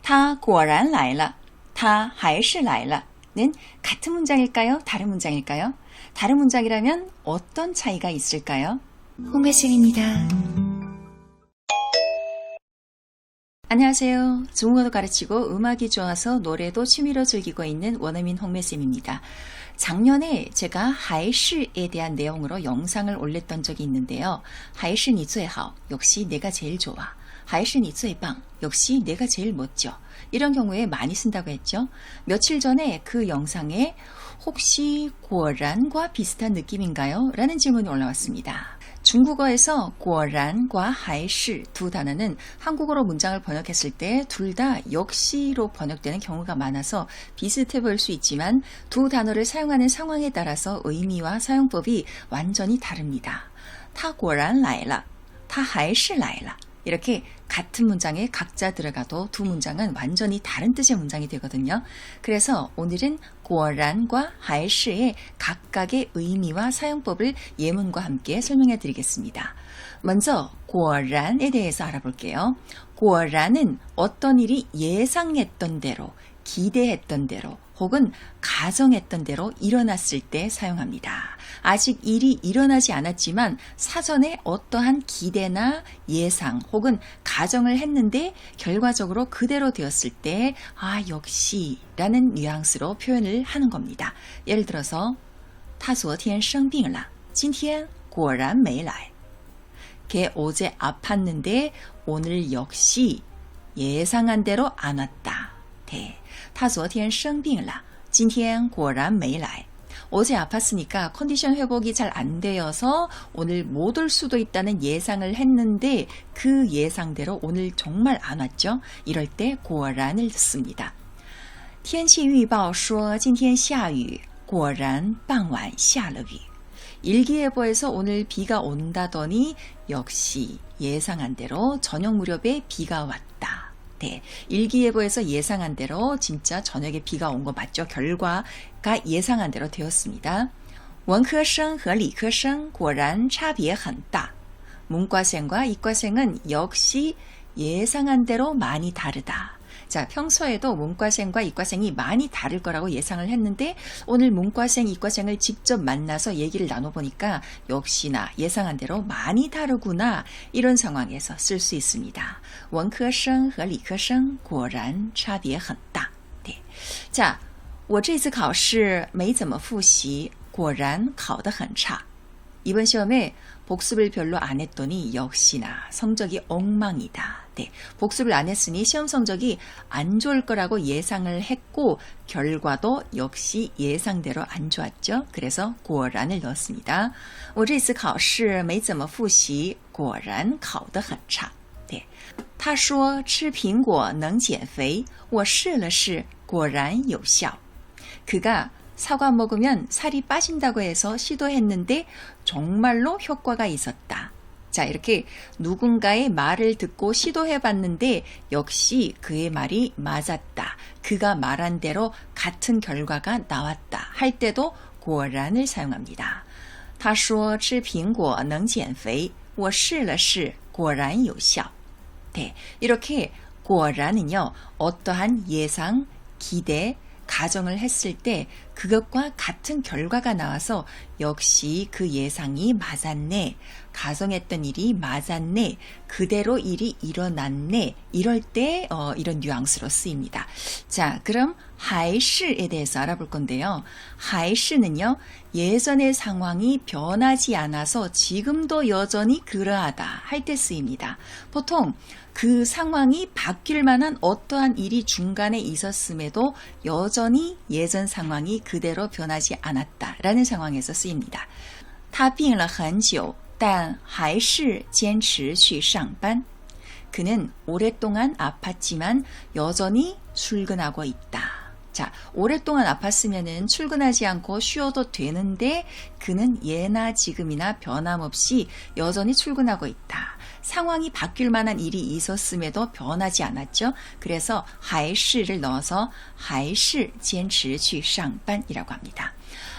他果然来了. 他还是来了는 같은 문장일까요? 다른 문장일까요? 다른 문장이라면 어떤 차이가 있을까요? 홍배쌤입니다. 안녕하세요. 중국어도 가르치고 음악이 좋아서 노래도 취미로 즐기고 있는 원어민 홍매쌤입니다. 작년에 제가 하이시에 대한 내용으로 영상을 올렸던 적이 있는데요. 하이시니 最好, 역시 내가 제일 좋아. 하이시니 最棒, 역시 내가 제일 멋져. 이런 경우에 많이 쓴다고 했죠. 며칠 전에 그 영상에 혹시 果然과 비슷한 느낌인가요? 라는 질문이 올라왔습니다. 중국어에서 果然과 还是 두 단어는 한국어로 문장을 번역했을 때 둘 다 역시로 번역되는 경우가 많아서 비슷해 보일 수 있지만 두 단어를 사용하는 상황에 따라서 의미와 사용법이 완전히 다릅니다. 他果然来了,他还是来了. 이렇게 같은 문장에 각자 들어가도 두 문장은 완전히 다른 뜻의 문장이 되거든요. 그래서 오늘은 果然과 还是의 각각의 의미와 사용법을 예문과 함께 설명해 드리겠습니다. 먼저 果然에 대해서 알아볼게요. 果然은 어떤 일이 예상했던 대로, 기대했던 대로 혹은 가정했던 대로 일어났을 때 사용합니다. 아직 일이 일어나지 않았지만 사전에 어떠한 기대나 예상 혹은 가정을 했는데 결과적으로 그대로 되었을 때 역시 라는 뉘앙스로 표현을 하는 겁니다. 예를 들어서 他昨天生病了,今天果然没来. 걔 어제 아팠는데 오늘 역시 예상한 대로 안 왔다. 他昨天生病了,今天果然没来. 어제 아팠으니까 컨디션 회복이 잘 안 되어서 오늘 못 올 수도 있다는 예상을 했는데 그 예상대로 오늘 정말 안 왔죠. 이럴 때 果然을 씁니다. 天气预报说今天下雨,果然傍晚下了雨. 일기예보에서 오늘 비가 온다더니 역시 예상한 대로 저녁 무렵에 비가 왔다. 네, 일기예보에서 예상한 대로 진짜 저녁에 비가 온 거 맞죠? 결과가 예상한 대로 되었습니다. 文科生和理科生果然差别很大. 문과생과 이과생은 역시 예상한 대로 많이 다르다. 자, 평소에도 문과생과 이과생이 많이 다를 거라고 예상을 했는데 오늘 문과생, 이과생을 직접 만나서 얘기를 나눠보니까 역시나 예상한 대로 많이 다르구나 이런 상황에서 쓸 수 있습니다. 文科生和理科生果然差别很大. 네. 자, 我这次考试没怎么复习,果然考得很差. 이번 시험에 복습을 별로 안 했더니 역시나 성적이 엉망이다. 네, 복습을 안 했으니 시험 성적이 안 좋을 거라고 예상을 했고 결과도 역시 예상대로 안 좋았죠. 그래서 果然을 넣었습니다. 我这次考试没怎么复习,果然考得很差. 네, 他说吃苹果能减肥,我试了试,果然有效. 그가 사과 먹으면 살이 빠진다고 해서 시도했는데 정말로 효과가 있었다. 자, 이렇게 누군가의 말을 듣고 시도해봤는데 역시 그의 말이 맞았다. 그가 말한 대로 같은 결과가 나왔다. 할 때도 果然을 사용합니다. 他说吃苹果能减肥,我试了试,果然有效. 네, 이렇게 果然은요, 어떠한 예상, 기대, 가정을 했을 때 그것과 같은 결과가 나와서 역시 그 예상이 맞았네, 가정했던 일이 맞았네, 그대로 일이 일어났네, 이럴 때 이런 뉘앙스로 쓰입니다. 자, 그럼 还是에 대해서 알아볼 건데요. 还是는요, 예전의 상황이 변하지 않아서 지금도 여전히 그러하다 할 때 쓰입니다. 보통 그 상황이 바뀔 만한 어떠한 일이 중간에 있었음에도 여전히 예전 상황이 그대로 변하지 않았다라는 상황에서 쓰입니다. 他病了很久,但还是坚持去上班. 그는 오랫동안 아팠지만 여전히 출근하고 있다. 자, 오랫동안 아팠으면 출근하지 않고 쉬어도 되는데 그는 예나 지금이나 변함없이 여전히 출근하고 있다. 상황이 바뀔 만한 일이 있었음에도 변하지 않았죠. 그래서 还是를 넣어서 还是坚持去上班이라고 합니다.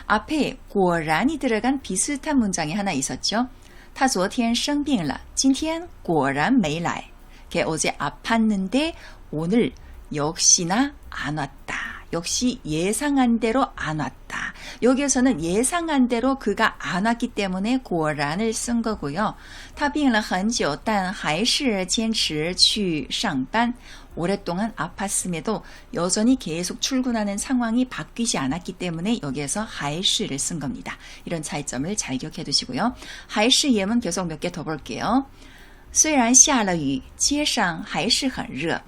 앞에 果然이 들어간 비슷한 문장이 하나 있었죠. 他昨天生病了,今天果然没来. 걔 어제 아팠는데 오늘 역시나 안 왔다. 역시 예상한 대로 안 왔다. 여기에서는 예상한 대로 그가 안 왔기 때문에 果然을 쓴 거고요. 他病了很久但还是坚持去上班. 오랫동안 아팠음에도 여전히 계속 출근하는 상황이 바뀌지 않았기 때문에 여기에서 还是를 쓴 겁니다. 이런 차이점을 잘 기억해 두시고요. 还是 예문 계속 몇 개 더 볼게요. 虽然下了雨街上还是很热.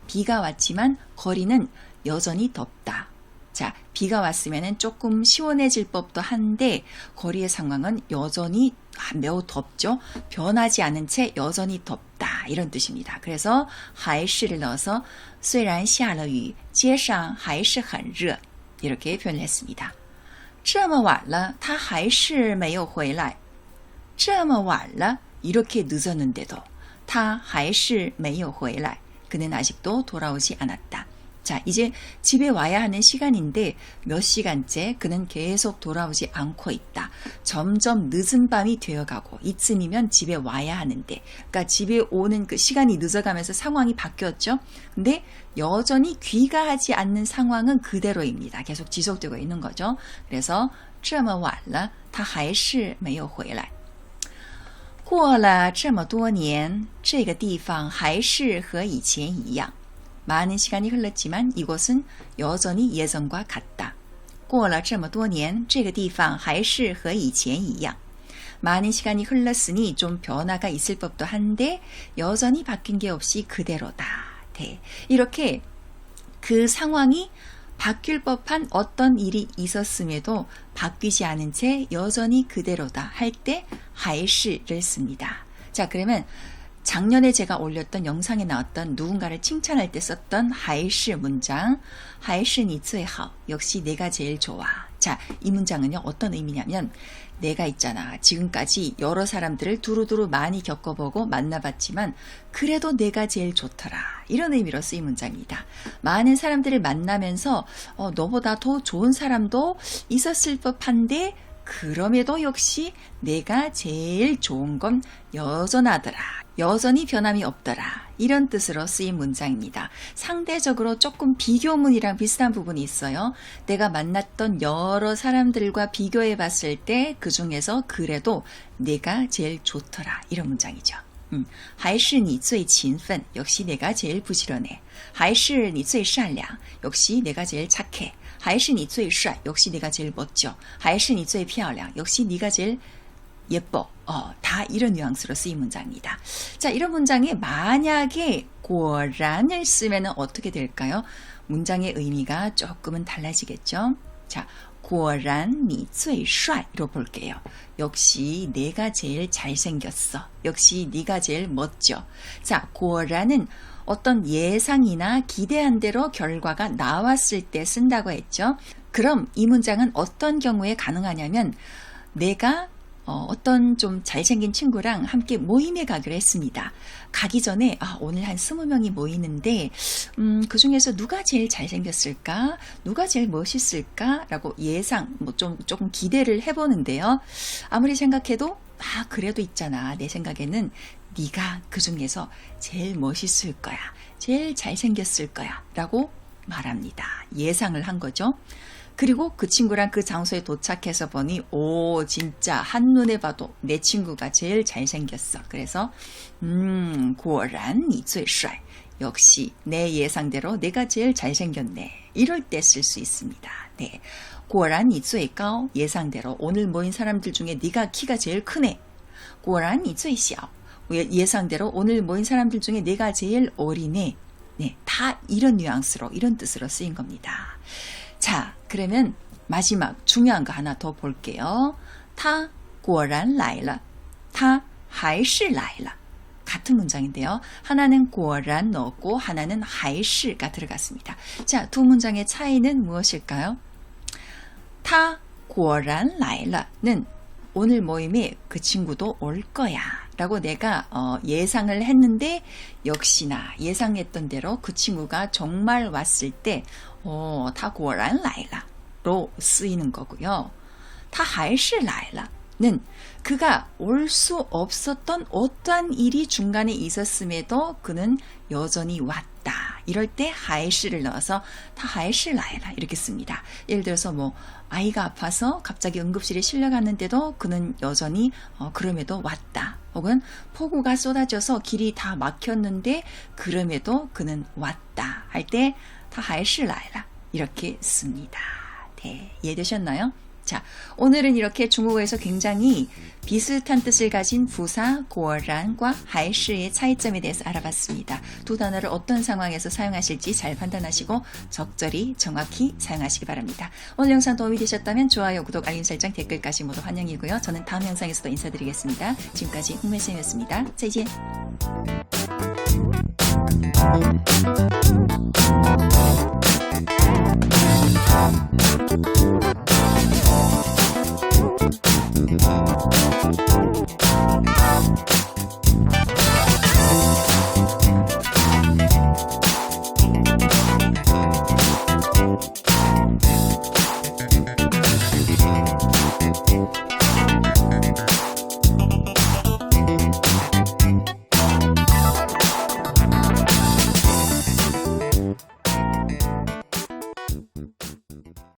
비가 왔지만 거리는 여전히 덥다. 자, 비가 왔으면 조금 시원해질 법도 한데 거리의 상황은 여전히 매우 덥죠. 변하지 않은 채 여전히 덥다. 이런 뜻입니다. 그래서 还是를 넣어서 虽然下了雨街上还是很热 이렇게 표현을 했습니다. 这么晚了他还是没有回来. 这么晚了 이렇게 늦었는데도 他还是没有回来. 그는 아직도 돌아오지 않았다. 자, 이제 집에 와야 하는 시간인데 몇 시간째 그는 계속 돌아오지 않고 있다. 점점 늦은 밤이 되어가고 이쯤이면 집에 와야 하는데, 그러니까 집에 오는 그 시간이 늦어가면서 상황이 바뀌었죠. 근데 여전히 귀가하지 않는 상황은 그대로입니다. 계속 지속되고 있는 거죠. 그래서 这么晚了他还是没有回来. 过了这么多年这个地方还是和以前一样. 많은 시간이 흘렀지만 이곳은 여전히 예전과 같다. 过了这么多年这个地方还是和以前一样. 많은 시간이 흘렀으니 좀 변화가 있을 법도 한데 여전히 바뀐 게 없이 그대로다. 네. 이렇게 그 상황이 바뀔 법한 어떤 일이 있었음에도 바뀌지 않은 채 여전히 그대로다 할 때 还是를 씁니다. 자, 그러면 작년에 제가 올렸던 영상에 나왔던 누군가를 칭찬할 때 썼던 还是 문장, 还是你最好, 역시 내가 제일 좋아. 자, 이 문장은요, 어떤 의미냐면 내가 있잖아. 지금까지 여러 사람들을 두루두루 많이 겪어보고 만나봤지만 그래도 내가 제일 좋더라. 이런 의미로 쓰인 문장입니다. 많은 사람들을 만나면서 너보다 더 좋은 사람도 있었을 법한데 그럼에도 역시 내가 제일 좋은 건 여전하더라. 여전히 변함이 없더라. 이런 뜻으로 쓰인 문장입니다. 상대적으로 조금 비교문이랑 비슷한 부분이 있어요. 내가 만났던 여러 사람들과 비교해 봤을 때 그 중에서 그래도 내가 제일 좋더라. 이런 문장이죠. 还是你最勤奋 역시 내가 제일 부지런해. 还是你最善良 역시 내가 제일 착해. 还是你最帅 역시 내가 제일 멋져. 还是你最漂亮 역시 네가 제일 예뻐. 다 이런 뉘앙스로 쓰인 문장입니다. 자, 이런 문장에 만약에 果然을 쓰면 어떻게 될까요? 문장의 의미가 조금은 달라지겠죠. 자, 果然你最帅로 볼게요. 역시 내가 제일 잘생겼어. 역시 네가 제일 멋져. 자, 果然은 어떤 예상이나 기대한 대로 결과가 나왔을 때 쓴다고 했죠. 그럼 이 문장은 어떤 경우에 가능하냐면 내가 어떤 좀 잘생긴 친구랑 함께 모임에 가기로 했습니다. 가기 전에 오늘 한 20명이 모이는데 그 중에서 누가 제일 잘생겼을까? 누가 제일 멋있을까? 라고 예상, 조금 기대를 해보는데요. 아무리 생각해도 그래도 있잖아. 내 생각에는 네가 그 중에서 제일 멋있을 거야. 제일 잘생겼을 거야. 라고 말합니다. 예상을 한 거죠. 그리고 그 친구랑 그 장소에 도착해서 보니 진짜 한눈에 봐도 내 친구가 제일 잘생겼어. 그래서 果然你最帅 역시 내 예상대로 내가 제일 잘생겼네. 이럴 때 쓸 수 있습니다. 네. 果然你最高 예상대로 오늘 모인 사람들 중에 네가 키가 제일 크네. 果然你最小 예상대로 오늘 모인 사람들 중에 내가 제일 어리네. 네, 다 이런 뉘앙스로 이런 뜻으로 쓰인 겁니다. 자, 그러면 마지막 중요한 거 하나 더 볼게요. 他果然来了. 他还是来了. 같은 문장인데요. 하나는 果然 넣었고 하나는 还是가 들어갔습니다. 자, 두 문장의 차이는 무엇일까요? 他果然来了는 오늘 모임에 그 친구도 올 거야 라고 내가 예상을 했는데 역시나 예상했던 대로 그 친구가 정말 왔을 때 他果然来了로 쓰이는 거고요. 他还是来了는 그가 올 수 없었던 어떠한 일이 중간에 있었음에도 그는 여전히 왔다. 왔다. 이럴 때 하이시를 넣어서 다 하이시 라이라 이렇게 씁니다. 예를 들어서 뭐 아이가 아파서 갑자기 응급실에 실려갔는데도 그는 여전히 그럼에도 왔다. 혹은 폭우가 쏟아져서 길이 다 막혔는데 그럼에도 그는 왔다. 할 때 다 하이시 라이라 이렇게 씁니다. 네, 이해되셨나요? 자, 오늘은 이렇게 중국어에서 굉장히 비슷한 뜻을 가진 부사 고어란과 하이시의 차이점에 대해서 알아봤습니다. 두 단어를 어떤 상황에서 사용하실지 잘 판단하시고 적절히 정확히 사용하시기 바랍니다. 오늘 영상 도움이 되셨다면 좋아요, 구독, 알림 설정, 댓글까지 모두 환영이고요. 저는 다음 영상에서도 인사드리겠습니다. 지금까지 홍매쌤이었습니다. 再见.